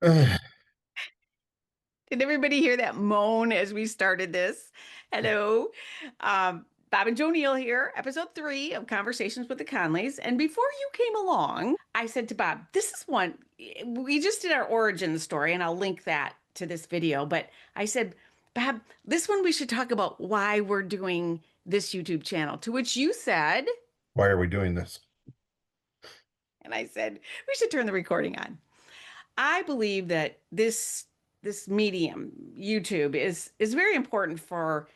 Did everybody hear that moan as we started this? Hello. Bob and JoNeil here, episode 3 of Conversations with the Conleys. And before you came along, I said to Bob, this is one, we just did our origin story, and I'll link that to this video. But I said, Bob, this one we should talk about why we're doing this YouTube channel. To which you said, Why are we doing this? and I said, we should turn the recording on. I believe that this medium, YouTube, is very important for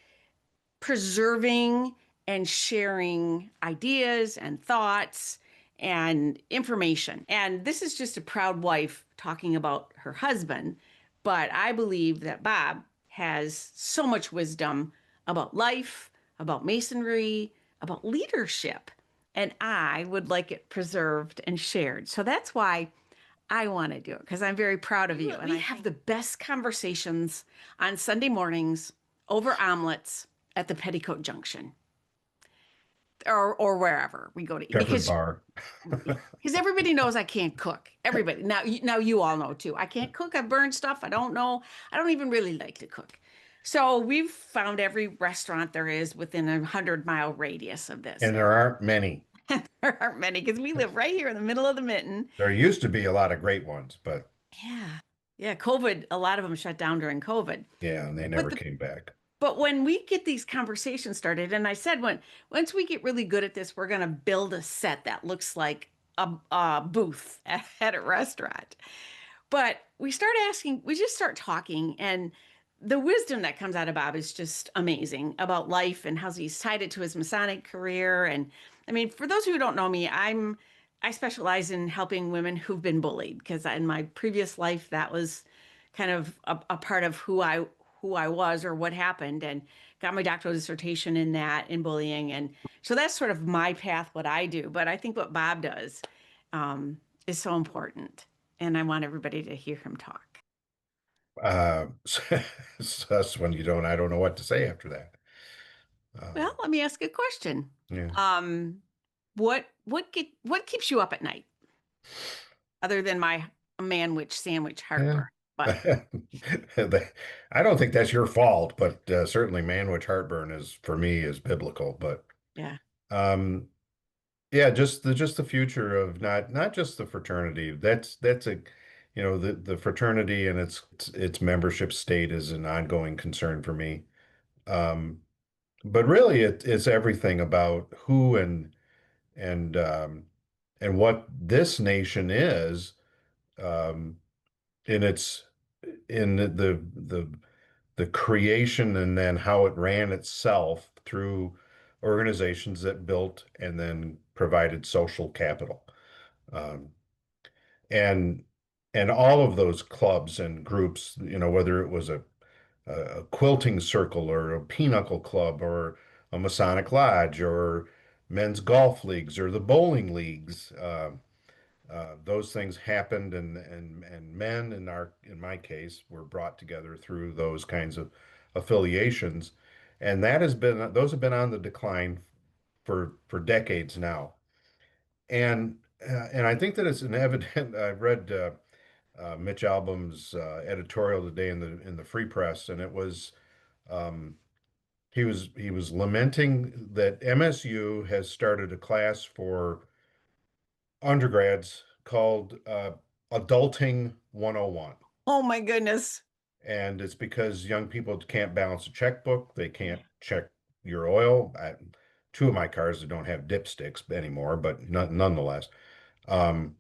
preserving and sharing ideas and thoughts and information. And this is just a proud wife talking about her husband, but I believe that Bob has so much wisdom about life, about masonry, about leadership, and I would like it preserved and shared. So that's why I want to do it because I'm very proud of you. And we have the best conversations on Sunday mornings over omelets at the Petticoat Junction or wherever we go to eat Shepherd Bar. because everybody knows I can't cook. Everybody now you all know too. I can't cook. I burn stuff. I don't know. I don't even really like to cook. So we've found every restaurant there is within 100-mile radius of this. And there aren't many. There aren't many because we live right here in the middle of the mitten. There used to be a lot of great ones, but Yeah. Yeah, COVID, a lot of them shut down during COVID. yeah, and they But never the came back. but when we get these conversations started, and I said once we get really good at this, we're gonna build a set that looks like a booth at a restaurant. But we just start talking, and the wisdom that comes out of Bob is just amazing about life and how he's tied it to his Masonic career. And I mean, for those who don't know me, I specialize in helping women who've been bullied because in my previous life that was kind of a part of who I was or what happened, and got my doctoral dissertation in that in bullying. And so that's sort of my path, what I do. But I think what Bob does is so important, and I want everybody to hear him talk. Uh, so that's when I don't know what to say after that. Well, Um, let me ask a question. yeah. Um, what keeps you up at night other than my manwich sandwich Yeah. heartburn? But I don't think that's your fault, but certainly manwich heartburn is for me is biblical. But yeah, um, yeah, just the future of not just the fraternity. That's a the fraternity and its membership state is an ongoing concern for me. Um, but really, it's everything about who and and what this nation is um, in its in the creation and then how it ran itself through organizations that built and then provided social capital. Um, and and all of those clubs and groups, whether it was a quilting circle or a pinochle club or a Masonic lodge or men's golf leagues or the bowling leagues, those things happened, and men in my case were brought together through those kinds of affiliations, and those have been on the decline for decades now. And I think that it's an evident. I've read Mitch Albom's editorial today in the Free Press, and it was um, he was lamenting that MSU has started a class for undergrads called Adulting 101. oh my goodness. And it's because young people can't balance a checkbook, they can't check your oil. Two of my cars that don't have dipsticks anymore, but nonetheless. Um,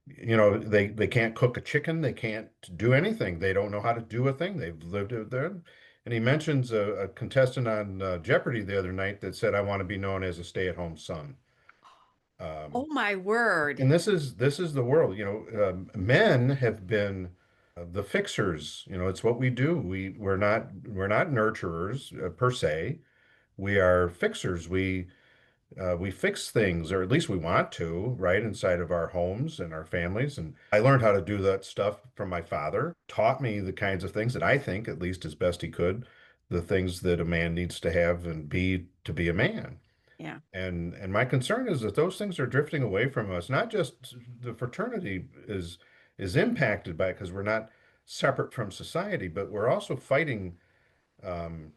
they can't cook a chicken, they can't do anything. They don't know how to do a thing. They've lived it there. And he mentions a contestant on Jeopardy the other night that said, "I want to be known as a stay-at-home son." Oh Um, my word. and this is the world. Men have been the fixers. It's what we do. We're not nurturers per se. We are fixers. We fix things, or at least we want to, right, inside of our homes and our families. And I learned how to do that stuff from my father, taught me the kinds of things that I think, at least as best he could, the things that a man needs to have and be to be a man. Yeah. And my concern is that those things are drifting away from us. Not just the fraternity is impacted by it because we're not separate from society, but we're also fighting um,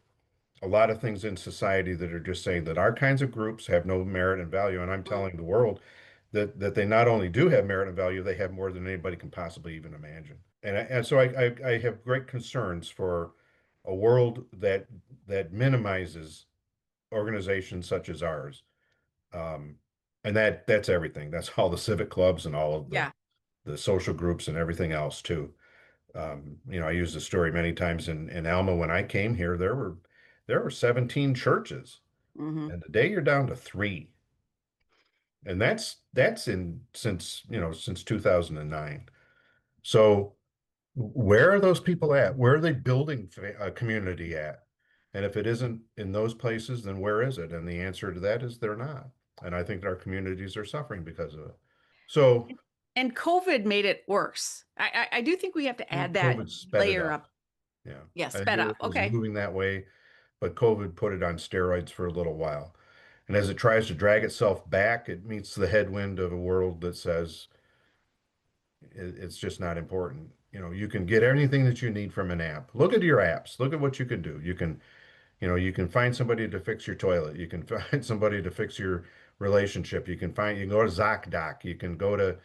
a lot of things in society that are just saying that our kinds of groups have no merit and value. And I'm Mm. telling the world that they not only do have merit and value, they have more than anybody can possibly even imagine. And so I have great concerns for a world that minimizes organizations such as ours. Um, and that's everything. That's all the civic clubs and all of Yeah. the social groups and everything else too. I use the story many times in Alma. When I came here, there were 17 churches, Hmm. and today you're down to three. And that's in since 2009. So where are those people at? Where are they building a community at? And if it isn't in those places, then where is it? And the answer to that is they're not. And I think our communities are suffering because of it. So And COVID made it worse. I do think we have to add that COVID sped it layer up. up. Yeah. Yeah, I think sped it up. was Okay. moving that way, but COVID put it on steroids for a little while. And as it tries to drag itself back, it meets the headwind of a world that says it's just not important. You can get anything that you need from an app. Look at your apps. Look at what you can do. You can find somebody to fix your toilet. You can find somebody to fix your relationship. You can go to ZocDoc. You can go to,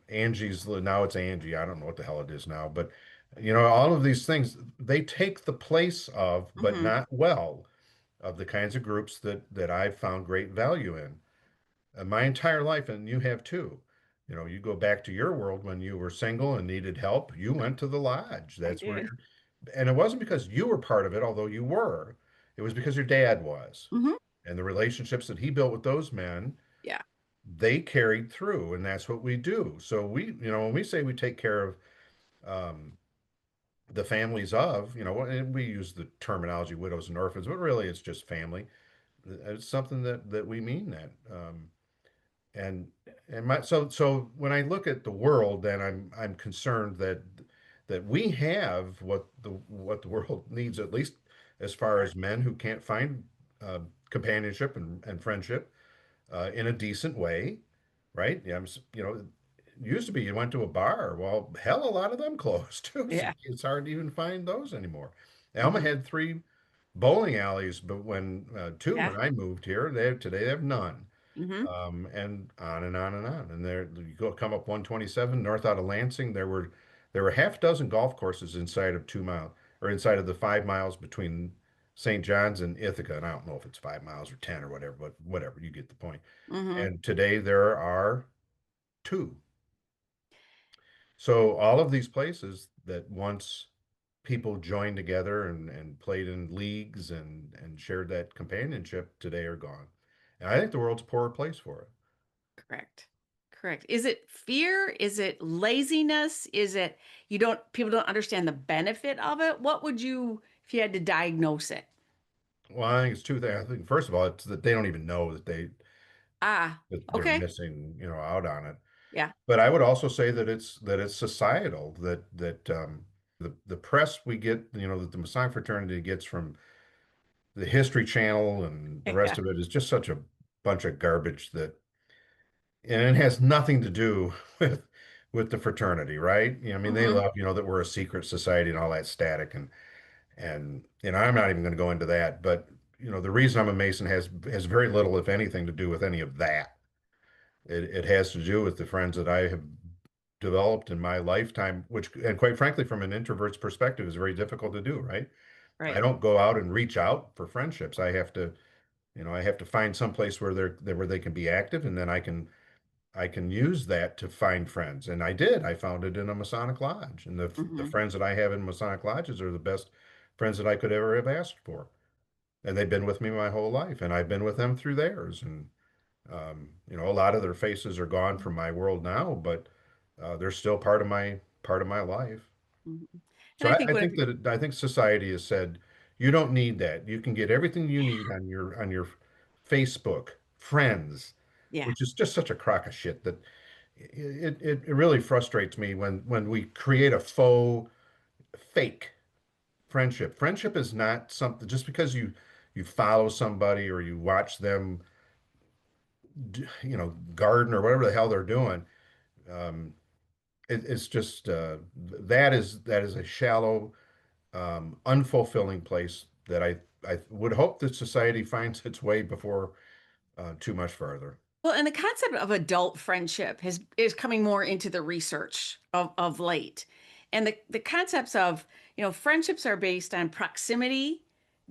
Angie's, now it's Angie. I don't know what the hell it is now, but all of these things, they take the place of, but Hmm. not well, of the kinds of groups that I've found great value in my entire life, and you have too. You go back to your world when you were single and needed help, you went to the lodge. I That's where did. you're, and it wasn't because you were part of it, although you were. It was because your dad was. Hmm. And the relationships that he built with those men, Yeah. they carried through, and that's what we do. So when we say we take care of um, the families of, and we use the terminology widows and orphans, but really it's just family. It's something that we mean that. And so when I look at the world, then I'm concerned that we have what the world needs, at least as far Sure. as men who can't find uh, companionship and friendship in a decent way, right? Yeah, it used to be you went to a bar. Well, hell, a lot of them closed too, so Yeah. it's hard to even find those anymore. Alma Hmm. had three bowling alleys, but when two Yeah. when I moved here, today they have none. Hmm. And on and on and on. And there you go come up 127 north out of Lansing. There were half dozen golf courses inside of 2 mile or inside of the 5 miles between St. John's and Ithaca. And I don't know if it's 5 miles or 10 or whatever, but whatever, you get the point. Hmm. And today there are two. So all of these places that once people joined together and played in leagues and shared that companionship today are gone. And I think the world's a poorer place for it. Correct. Correct. Is it fear? Is it laziness? Is it people don't understand the benefit of it? What would you, if you had to diagnose it? Well, I think it's two things. I think first of all, it's that they don't even know Ah, that they're okay. missing, out on it. Yeah. But I would also say that it's societal, that the press we get, that the Masonic fraternity gets from the History Channel and the Yeah. rest of it is just such a bunch of garbage and it has nothing to do with the fraternity, right? I mean, they Hmm. love, that we're a secret society and all that static and I'm not even going to go into that, but the reason I'm a Mason has very little, if anything, to do with any of that. It has to do with the friends that I have developed in my lifetime, which, and quite frankly, from an introvert's perspective, is very difficult to do, right? I Right. don't go out and reach out for friendships. I have to find some place where they can be active, and then I can use that to find friends. And I did. I found it in a Masonic lodge, and the Hmm. friends that I have in Masonic lodges are the best friends that I could ever have asked for. And they've been with me my whole life, and I've been with them through theirs. And a lot of their faces are gone from my world now, but they're still part of my life. Hmm. And So I I, think I what if think that I think society has said you don't need that. You can get everything you need on your Facebook friends, yeah. which is just such a crock of shit that it really frustrates me when we create a faux fake friendship. Friendship is not something just because you follow somebody or you watch them garden or whatever the hell they're doing. Um, it's just that is a shallow, unfulfilling place that I would hope that society finds its way before too much further. Well, and the concept of adult friendship is coming more into the research of late. And the concepts of, friendships are based on proximity,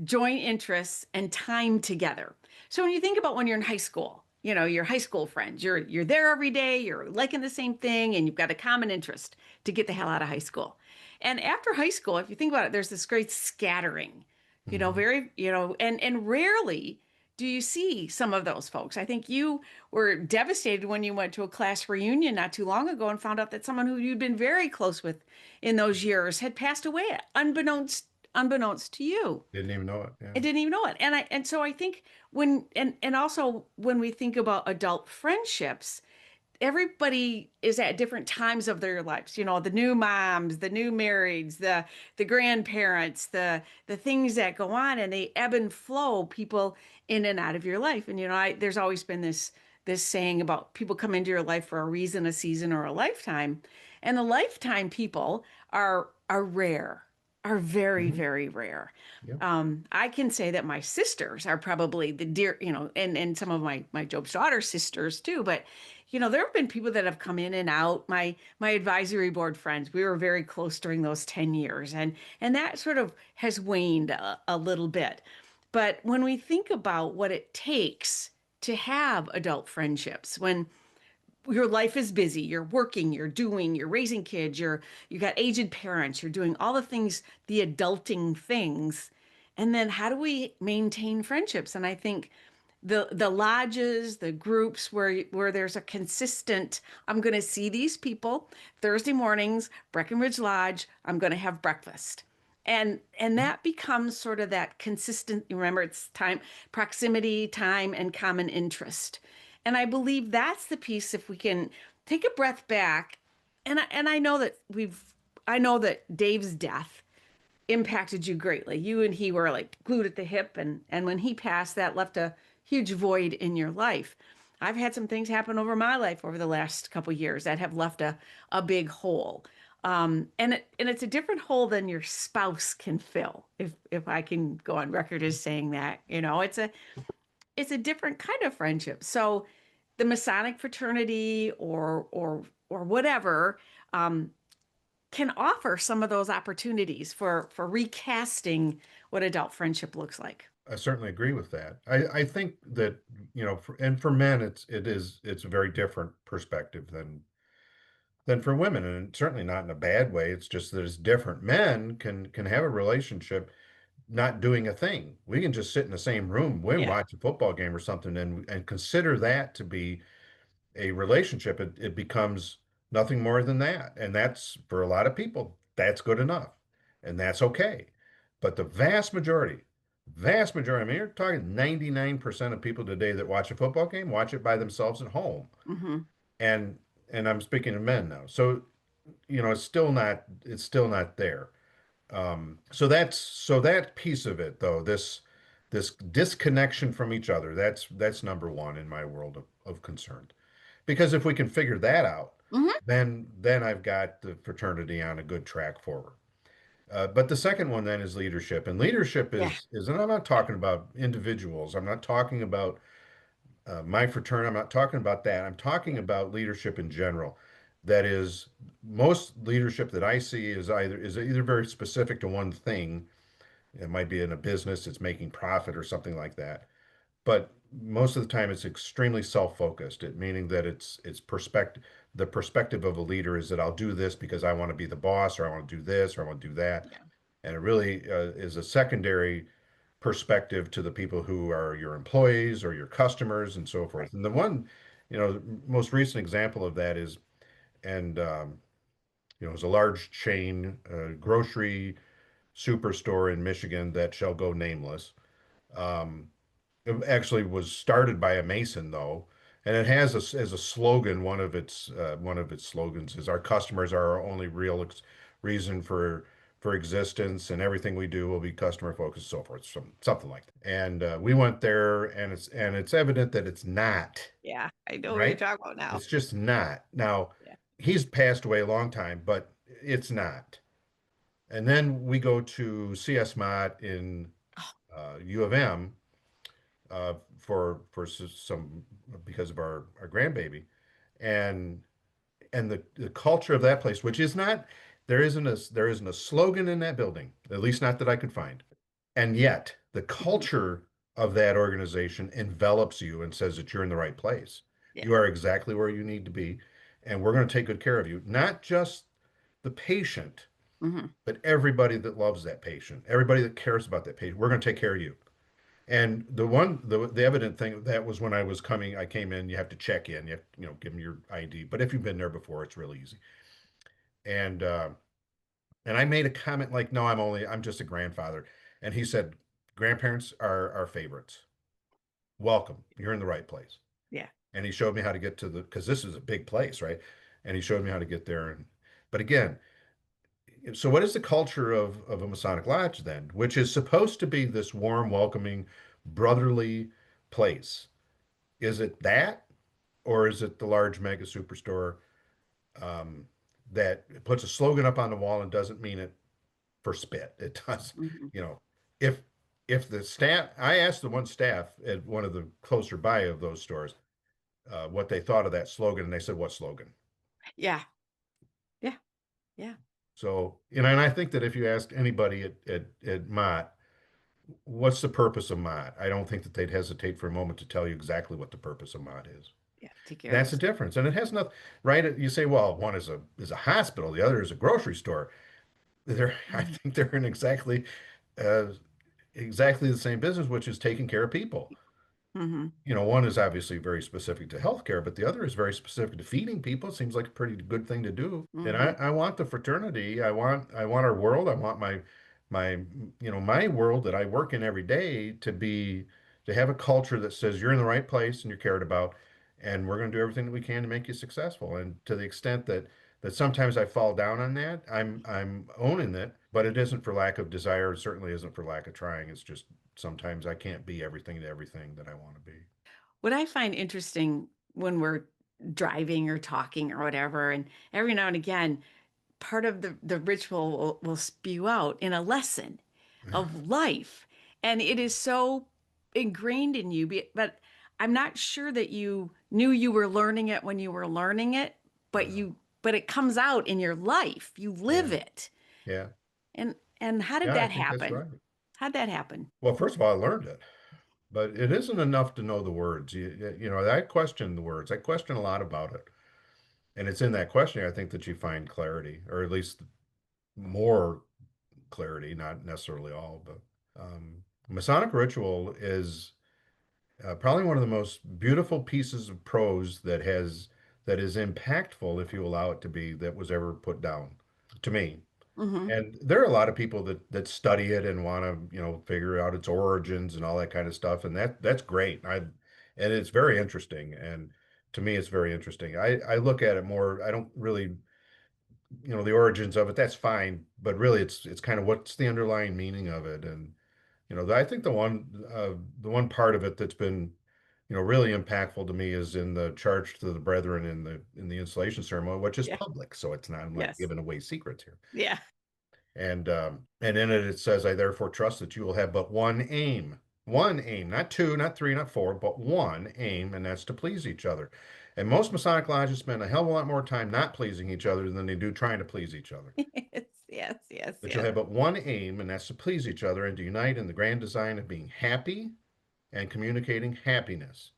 joint interests, and time together. So when you think about when you're in high school, your high school friends, you're there every day, you're liking the same thing, and you've got a common interest to get the hell out of high school. And after high school, if you think about it, there's this great scattering, Hmm. very, and rarely do you see some of those folks. I think you were devastated when you went to a class reunion not too long ago and found out that someone who you'd been very close with in those years had passed away, unbeknownst to you. Didn't even know it. I Yeah. didn't even know it. And so I think and also when we think about adult friendships, everybody is at different times of their lives. The new moms, the new marrieds, the grandparents, the things that go on, and they ebb and flow people in and out of your life. And there's always been this saying about people come into your life for a reason, a season, or a lifetime. And the lifetime people are rare, are very, Hmm. very rare. Yep. I can say that my sisters are probably the dear, and some of my Job's daughter sisters too. But there have been people that have come in and out. My advisory board friends, we were very close during those 10 years, and that sort of has waned a little bit. But when we think about what it takes to have adult friendships, when your life is busy, you're working, you're raising kids, you got aged parents, you're doing all the things, the adulting things. And then how do we maintain friendships? And I think the lodges, the groups where there's a consistent, I'm going to see these people Thursday mornings, Breckenridge Lodge, I'm going to have breakfast. And that becomes sort of that consistent, remember it's time, proximity, time, and common interest. And I believe that's the piece if we can take a breath back. And I know that I know that Dave's death impacted you greatly. You and he were like glued at the hip, and when he passed, that left a huge void in your life. I've had some things happen over my life over the last couple of years that have left a big hole. And it's a different hole than your spouse can fill, if I can go on record as saying that. It's a different kind of friendship. So the Masonic fraternity or whatever, can offer some of those opportunities for recasting what adult friendship looks like. I certainly agree with that. I think that, and for men, it's a very different perspective than for women, and certainly not in a bad way. It's just that it's different. Men can have a relationship not doing a thing. We can just sit in the same room, we Yeah. watch a football game or something, and consider that to be a relationship. It becomes nothing more than that. And that's for a lot of people, that's good enough. And that's okay. But the vast majority, I mean, you're talking 99% of people today that watch a football game watch it by themselves at home. Hmm. And I'm speaking of men now. So, it's still not there. So that piece of it though, this disconnection from each other, that's number one in my world of concern. Because if we can figure that out, Hmm. then I've got the fraternity on a good track forward. But the second one then is leadership, and leadership Yeah. and I'm not talking about individuals. I'm not talking about my fraternity. I'm not talking about that. I'm talking Yeah. about leadership in general. That is, most leadership that I see is either very specific to one thing. It might be in a business, it's making profit or something like that, but most of the time it's extremely self-focused, meaning that it's perspective. The perspective of a leader is that I'll do this because I want to be the boss, or I want to do this, or I want to do that. Yeah. And it really is a secondary perspective to the people who are your employees or your customers and so Right. forth. And the one, most recent example of that is, and it was a large chain grocery superstore in Michigan that shall go nameless. Um, it actually was started by a Mason though, and it has as a slogan. One of its slogans is, "Our customers are our only real reason for existence, and everything we do will be customer focused," so forth, something like that. And we went there, and it's evident that it's not Yeah. I know what you're right. talking about now. It's just not now. Yeah. he's passed away a long time, but it's not. And then we go to CS Mott in Oh, U of M for some because of our grandbaby, and the culture of that place, which is not there isn't a slogan in that building, at least not that I could find. And yet, the mhm. culture of that organization envelops you and says that you're in the right place. Yeah. You are exactly where you need to be, and we're going to take good care of you. Not just the patient, Hmm. but everybody that loves that patient, everybody that cares about that patient. We're going to take care of you. And the evident thing of that was when I came in, you have to check in, you have to, give them your ID. But if you've been there before, it's really easy. And and I made a comment like, no, I'm just a grandfather. And he said, grandparents are our favorites. Welcome. You're in the right place. Yeah. And he showed me how to get to because this is a big place, right? And he showed me how to get there. But again, so what is the culture of a Masonic Lodge then, which is supposed to be this warm, welcoming, brotherly place? Is it that, or is it the large mega superstore um, that puts a slogan up on the wall and doesn't mean it for spit? It does, Hmm. you know, if the staff, I asked the one staff at one of the closer by of those stores what they thought of that slogan, and they said, "What slogan?" Yeah. Yeah. Yeah. So, and I think that if you ask anybody at Mott, what's the purpose of Mott? I don't think that they'd hesitate for a moment to tell you exactly what the purpose of Mott is. Yeah. Take care of That's the us. difference, and it has nothing. Right? You say, well, one is a hospital, the other is a grocery store. I Hmm. think they're in uh, exactly the same business, which is taking care of people. Hmm. One is obviously very specific to healthcare, but the other is very specific to feeding people. It seems like a pretty good thing to do. And I, Hmm. I want the fraternity. I want our world. I want my world that I work in every day to have a culture that says you're in the right place and you're cared about, and we're going to do everything that we can to make you successful. And to the extent that sometimes I fall down on that, I'm owning it, but it isn't for lack of desire. It certainly isn't for lack of trying. It's just sometimes I can't be everything to everything that I want to be. What I find interesting when we're driving or talking or whatever, and every now and again, part of the ritual will spew out in a lesson of life. And it is so ingrained in you, but I'm not sure that you knew you were learning it when you were learning it, Uh, but it comes out in your life. You live yeah, it. yeah, And how did yeah. I that think that's happen? right. How'd that happen? Well, first of all, I learned it, but it isn't enough to know the words. I question the words. I question a lot about it, and it's in that questioning I think that you find clarity, or at least more clarity, not necessarily all, but Masonic ritual is probably one of the most beautiful pieces of prose that is impactful, if you allow it to be, that was ever put down to me. Hmm. And there are a lot of people that study it and want to, figure out its origins and all that kind of stuff, and that's great. And it's very interesting, and to me, it's very interesting. I look at it more. I don't really, the origins of it. That's fine, but really, it's kind of what's the underlying meaning of it, and I think the one part of it that's been, really impactful to me is in the charge to the brethren in the installation ceremony, which is Yeah. public, so it's not I'm not Yes. giving away secrets here. Yeah. And in it says, I therefore trust that you will have but one aim, not two, not three, not four, but one aim, and that's to please each other. And most Masonic lodges spend a hell of a lot more time not pleasing each other than they do trying to please each other. Yes. Yes. Yes. That you'll Yes. have but one aim, and that's to please each other and to unite in the grand design of being happy and communicating happiness.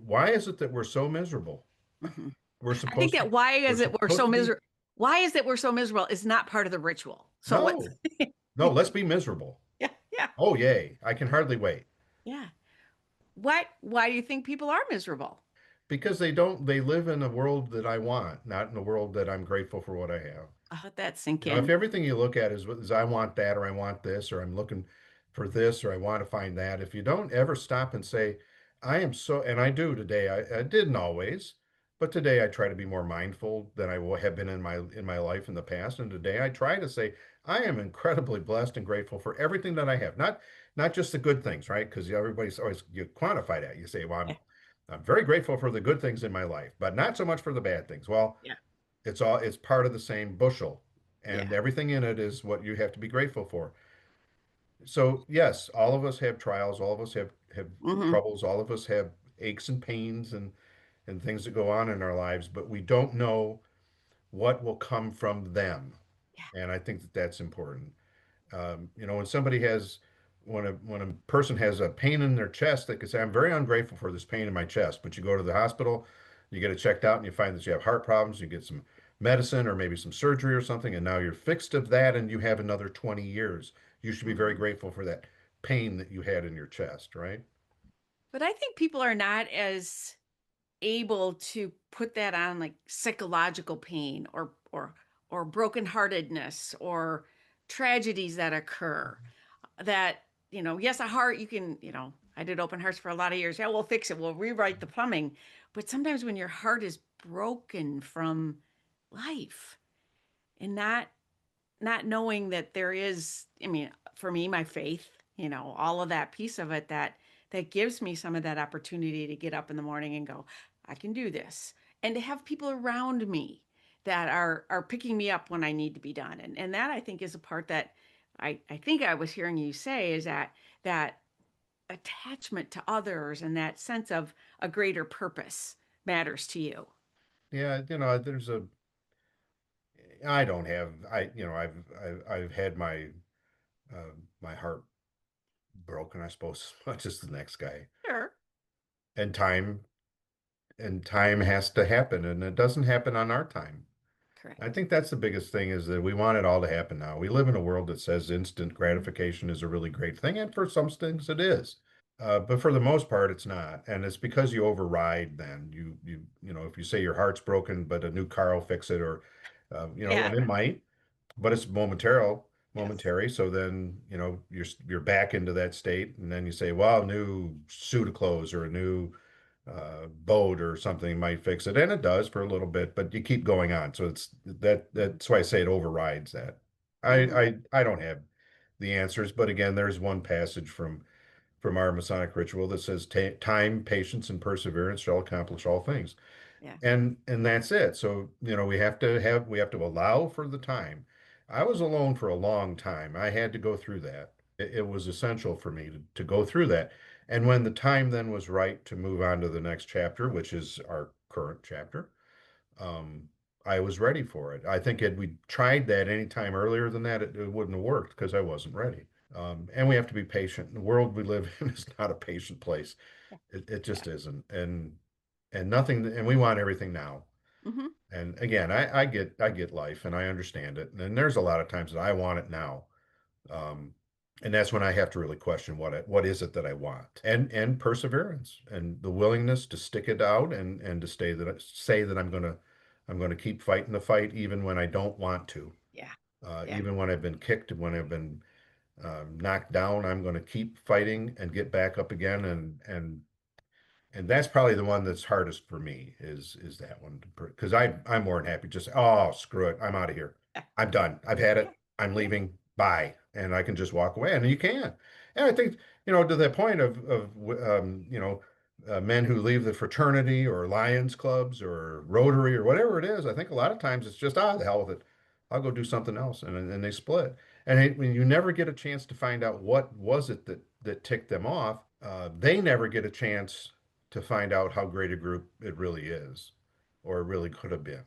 Why is it that we're so miserable? Mhm. We're I think supposed to that be, we're supposed to be, why is it we're so miserable is not part of the ritual. So what's no, no, let's be miserable. yeah, yeah, Oh, yay. I can hardly wait. yeah. Why do you think people are miserable? Because they live in a world that I want, not in a world that I'm grateful for what I have. I'll let that sink If in. everything you look at is I want that or I want this or I'm looking for this or I want to find that, if you don't ever stop and say, I am so, and I do today, I didn't always, but today I try to be more mindful than have been in my life in the past. And today I try to say, I am incredibly blessed and grateful for everything that I have, not just the good things, right? Because everybody's always you quantify that. You say, well, Yeah, I'm very grateful for the good things in my life, but not so much for the bad things. Well, yeah. It's part of the same bushel, and Yeah. everything in it is what you have to be grateful for. So yes, all of us have trials, all of us have Hmm. troubles, all of us have aches and pains and things that go on in our lives, but we don't know what will come from them. Yeah. And I think that that's important. When somebody has, when a person has a pain in their chest, they could say, "I'm very ungrateful for this pain in my chest." But you go to the hospital, you get it checked out, and you find that you have heart problems. You get some medicine or maybe some surgery or something, and now you're fixed of that, and you have another 20 years. You should be very Hmm. grateful for that pain that you had in your chest, right? But I think people are not as able to put that on like psychological pain or brokenheartedness or tragedies that occur. That, yes, a heart, you can, I did open hearts for a lot of years. Yeah, we'll fix it. We'll rewrite the plumbing. But sometimes when your heart is broken from life and not knowing that there is, I mean, for me, my faith, all of that piece of it that gives me some of that opportunity to get up in the morning and go, I can do this. And to have people around me that are picking me up when I need to be done. And that I think is a part that I think I was hearing you say is that attachment to others and that sense of a greater purpose matters to you. Yeah, I don't have, I've had my heart broken, I suppose, as much as the next guy. Sure. And time has to happen, and it doesn't happen on our time. Correct. I think that's the biggest thing is that we want it all to happen now. We live in a world that says instant Mhm. gratification is a really great thing, and for some things it is. But for the most part, it's not, and it's because you override. Then if you say your heart's broken, but a new car will fix it, or Yeah. and it might, but it's Yes. momentary. So then you're back into that state, and then you say, well, a new suit of clothes or a new boat or something might fix it, and it does for a little bit, but you keep going on. So that's why I say it overrides that. Hmm. I don't have the answers, but again, there's one passage from our Masonic ritual that says, "Time, patience, and perseverance shall accomplish all things," Yeah. and that's it. So we have to allow for the time. I was alone for a long time. I had to go through that. It was essential for me to go through that. And when the time then was right to move on to the next chapter, which is our current chapter, um, I was ready for it. I think had we tried that any time earlier than that, it wouldn't have worked because I wasn't ready. And we have to be patient. The world we live in is not a patient place. Yeah. It Yeah. just isn't. And nothing, and we want everything now. Hmm. And again, I get life and I understand it. And there's a lot of times that I want it now. Um, and that's when I have to really question what is it that I want, and perseverance and the willingness to stick it out and to say that I'm gonna keep fighting the fight even when I don't want to, Yeah. Yeah. even when I've been kicked, when I've been knocked down. I'm going to keep fighting and get back up again, and that's probably the one that's hardest for me is that one because I'm more than happy just oh screw it, I'm out of here, Yeah. I'm done, I've had Yeah. it, I'm Yeah. leaving, bye, and I can just walk away, and you can. And I think to that point of men who leave the fraternity or Lions clubs or Rotary or whatever it is. I think a lot of times it's just the hell with it, I'll go do something else, and they split. And when you never get a chance to find out what was it that ticked them off, they never get a chance to find out how great a group it really is, or it really could have been.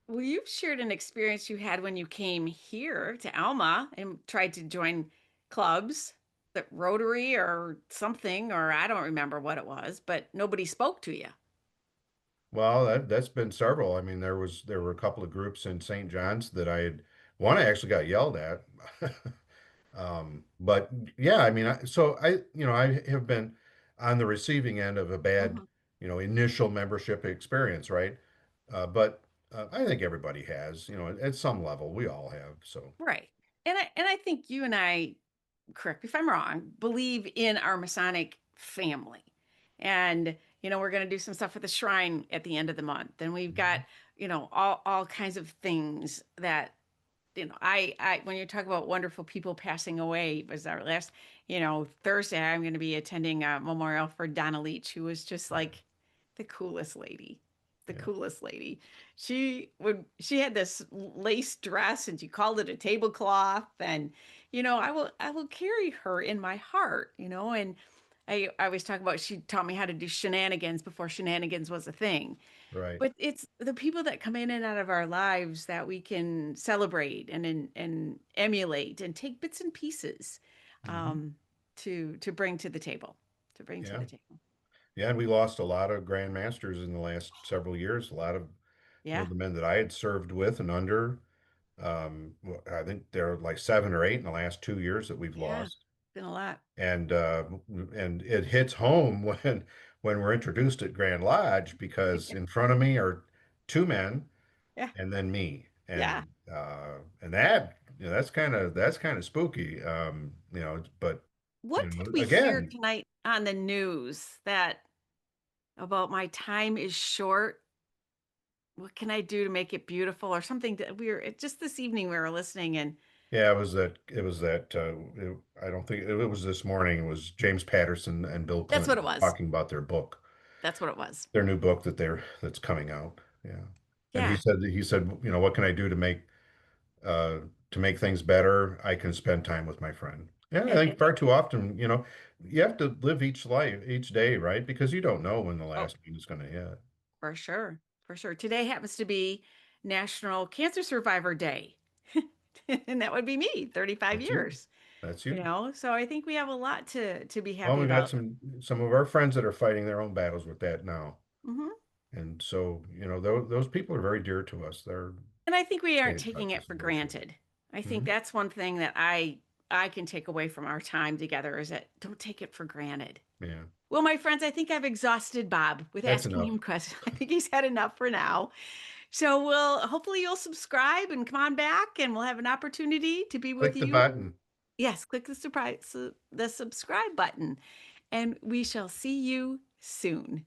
Well, you've shared an experience you had when you came here to Alma and tried to join clubs, the Rotary or something, or I don't remember what it was, but nobody spoke to you. Well, that's been several. I mean, there were a couple of groups in St. John's that one I actually got yelled at. But yeah, I mean, I have been on the receiving end of a bad, Mhm. initial membership experience, right? But I think everybody has, at some level, we all have. So, Right. And I think you and I, correct me if I'm wrong, believe in our Masonic family. And we're going to do some stuff at the shrine at the end of the month. And we've got, all kinds of things that I when you talk about wonderful people passing away, was our last, Thursday, I'm going to be attending a memorial for Donna Leach, who was just like the coolest lady. the Yeah. coolest lady. She had this lace dress and she called it a tablecloth. And, I will carry her in my heart, and I always talk about she taught me how to do shenanigans before shenanigans was a thing. Right. But it's the people that come in and out of our lives that we can celebrate and emulate and take bits and pieces Hmm. um, to bring to the table, to bring to Yeah. the table. Yeah, and we lost a lot of grandmasters in the last several years. A lot of, Yeah, the men that I had served with and under, I think there are like 7 or 8 in the last 2 years that we've yeah, lost. been a lot. And and it hits home when we're introduced at Grand Lodge because in front of me are 2 men Yeah, and then me. yeah. And that, that's kind of spooky. But What did we hear again, tonight on the news that about my time is short? What can I do to make it beautiful or something that just this evening we were listening and yeah, I don't think it was this morning. It was James Patterson and Bill that's what it Clinton was. talking about That's what it was. their new book that's coming out. Yeah. And he Yeah. said, what can I do uh, to make things better? I can spend time with my friend. Yeah, I think far too often, you have to live each day, right? Because you don't know when the Oh, last one is going to hit. for sure. For sure. Today happens to be National Cancer Survivor Day. And that would be me, 35 That's you. years. That's you. So I think we have a lot to be Well, happy we've got about. some of our friends that are fighting their own battles with that now. Hmm. And so, those people are very dear to us. They're And I think we stay aren't in taking touch it with for some of those people. granted. I think Hmm. that's one thing that I can take away from our time together is that don't take it for granted. Yeah, Well, my friends, I think I've exhausted Bob with that's asking enough. him questions. I think he's had enough for now. So hopefully you'll subscribe and come on back and we'll have an opportunity to be with Click the you. button. Yes, click the subscribe button and we shall see you soon.